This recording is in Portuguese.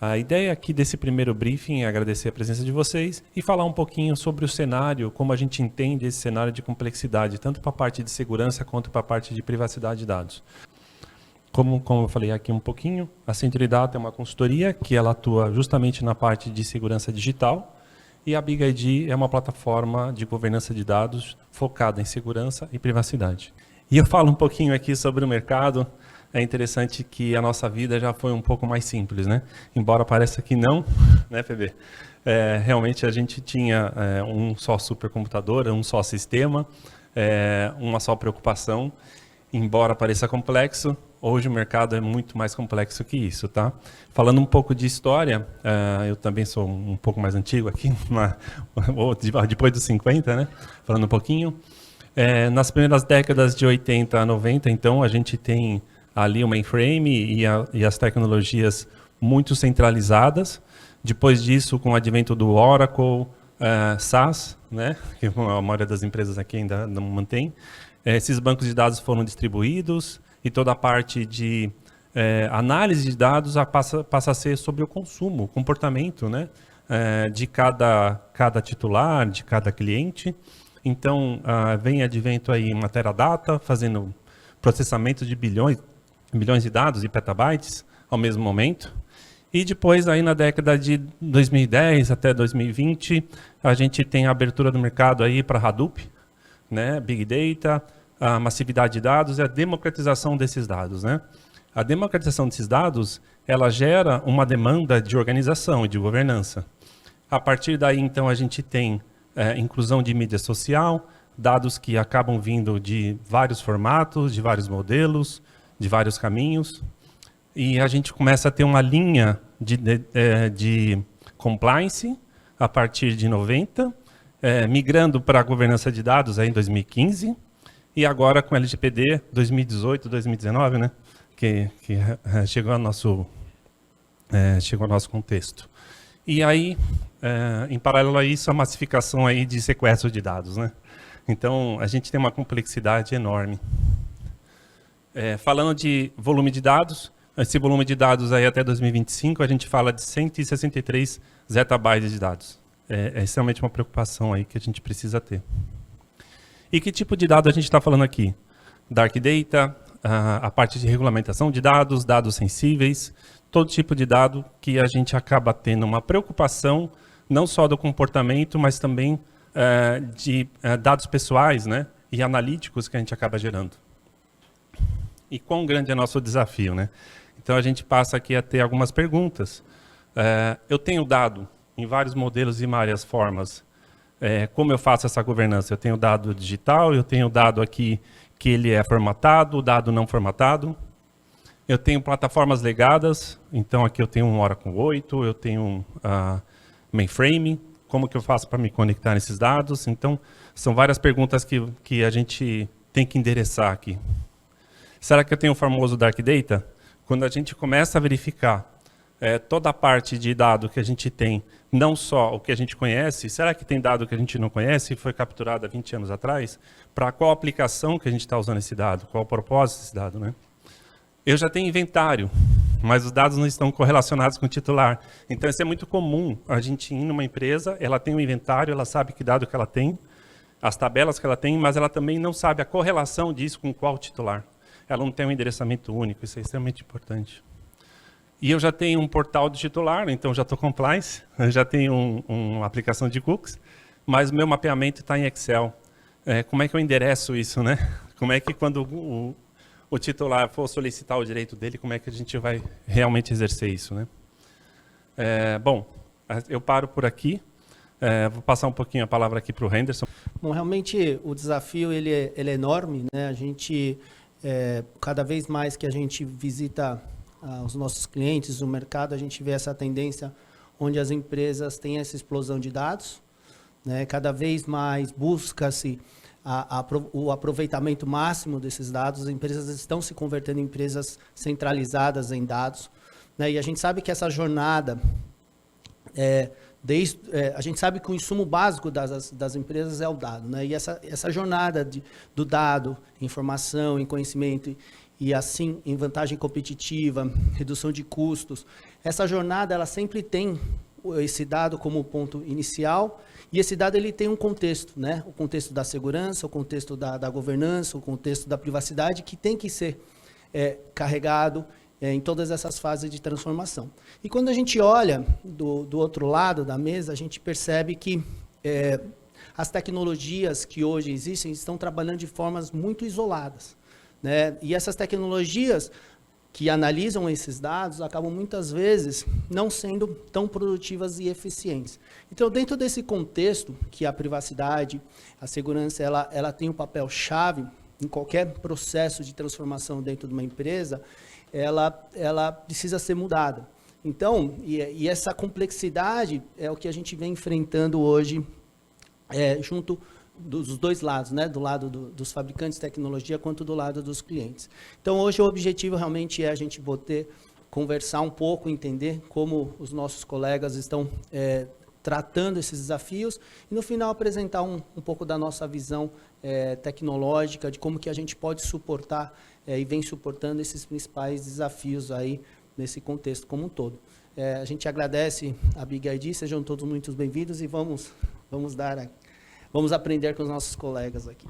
A ideia aqui desse primeiro briefing é agradecer a presença de vocês e falar um pouquinho sobre o cenário, como a gente entende esse cenário de complexidade, tanto para a parte de segurança quanto para a parte de privacidade de dados. Como eu falei aqui um pouquinho, a Century Data é uma consultoria que ela atua justamente na parte de segurança digital e a Big ID é uma plataforma de governança de dados focada em segurança e privacidade. E eu falo um pouquinho aqui sobre o mercado. É interessante que a nossa vida já foi um pouco mais simples, né? Embora pareça que não, né, PB? Realmente a gente tinha um só supercomputador, um só sistema, uma só preocupação. Embora pareça complexo, hoje o mercado é muito mais complexo que isso, tá? Falando um pouco de história, eu também sou um pouco mais antigo aqui, depois dos 50, né? Falando um pouquinho. Nas primeiras décadas de 80 a 90, então, a gente tem ali o mainframe e as tecnologias muito centralizadas. Depois disso, com o advento do Oracle, SAS, né, que a maioria das empresas aqui ainda não mantém, esses bancos de dados foram distribuídos e toda a parte de análise de dados passa a ser sobre o consumo, o comportamento, né, de cada titular, de cada cliente. Então, vem advento aí uma Teradata, fazendo processamento de bilhões de dados e petabytes ao mesmo momento. E depois, aí na década de 2010 até 2020, a gente tem a abertura do mercado aí para Hadoop, né, Big Data, a massividade de dados e a democratização desses dados, né? A democratização desses dados, ela gera uma demanda de organização e de governança. A partir daí, então, a gente tem inclusão de mídia social, dados que acabam vindo de vários formatos, de vários modelos, de vários caminhos, e a gente começa a ter uma linha de compliance a partir de 90, migrando para a governança de dados aí em 2015, e agora com LGPD 2018, 2019, né, que chegou ao nosso contexto. E aí, em paralelo a isso, a massificação aí de sequestro de dados, né? Então, a gente tem uma complexidade enorme. Falando de volume de dados, esse volume de dados aí até 2025, a gente fala de 163 zettabytes de dados. É extremamente uma preocupação aí que a gente precisa ter. E que tipo de dado a gente está falando aqui? Dark Data, a parte de regulamentação de dados, dados sensíveis, todo tipo de dado que a gente acaba tendo uma preocupação, não só do comportamento, mas também de dados pessoais, né, e analíticos que a gente acaba gerando. E quão grande é nosso desafio, né? Então a gente passa aqui a ter algumas perguntas. Eu tenho dado em vários modelos e várias formas. Como eu faço essa governança? Eu tenho dado digital, eu tenho dado aqui que ele é formatado, dado não formatado. Eu tenho plataformas legadas, então aqui eu tenho um Oracle 8, eu tenho um mainframe. Como que eu faço para me conectar nesses dados? Então, são várias perguntas que a gente tem que endereçar aqui. Será que eu tenho o famoso Dark Data? Quando a gente começa a verificar toda a parte de dado que a gente tem, não só o que a gente conhece, será que tem dado que a gente não conhece e foi capturado há 20 anos atrás? Para qual aplicação que a gente está usando esse dado? Qual o propósito desse dado, né? Eu já tenho inventário, mas os dados não estão correlacionados com o titular. Então, isso é muito comum. A gente ir numa empresa, ela tem um inventário, ela sabe que dado que ela tem, as tabelas que ela tem, mas ela também não sabe a correlação disso com qual titular. Ela não tem um endereçamento único, isso é extremamente importante. E eu já tenho um portal de titular, então já estou compliance, eu já tenho uma aplicação de cookies, mas o meu mapeamento está em Excel. Como é que eu endereço isso, né? Como é que quando o titular for solicitar o direito dele, como é que a gente vai realmente exercer isso, né? Bom, eu paro por aqui. Vou passar um pouquinho a palavra aqui para o Henderson. Bom, realmente o desafio ele é enorme, né? A gente cada vez mais que a gente visita os nossos clientes, o mercado, a gente vê essa tendência onde as empresas têm essa explosão de dados, né? Cada vez mais busca-se o aproveitamento máximo desses dados. As empresas estão se convertendo em empresas centralizadas em dados, né? E a gente sabe que essa jornada, a gente sabe que o insumo básico das empresas é o dado, né? E essa jornada do dado, informação e conhecimento e assim em vantagem competitiva, redução de custos. Essa jornada ela sempre tem esse dado como ponto inicial, e esse dado ele tem um contexto, né? O contexto da segurança, o contexto da governança, o contexto da privacidade, que tem que ser carregado em todas essas fases de transformação. E quando a gente olha do outro lado da mesa, a gente percebe que as tecnologias que hoje existem estão trabalhando de formas muito isoladas, né? E essas tecnologias que analisam esses dados acabam muitas vezes não sendo tão produtivas e eficientes. Então, dentro desse contexto que a privacidade, a segurança, ela tem um papel chave em qualquer processo de transformação dentro de uma empresa, ela precisa ser mudada. Então, e essa complexidade é o que a gente vem enfrentando hoje junto dos dois lados, né? Do lado dos fabricantes de tecnologia quanto do lado dos clientes. Então, hoje o objetivo realmente é a gente poder conversar um pouco, entender como os nossos colegas estão tratando esses desafios e, no final, apresentar um pouco da nossa visão tecnológica, de como que a gente pode suportar e vem suportando esses principais desafios aí nesse contexto como um todo. A gente agradece a BigID, sejam todos muito bem-vindos e vamos aprender com os nossos colegas aqui.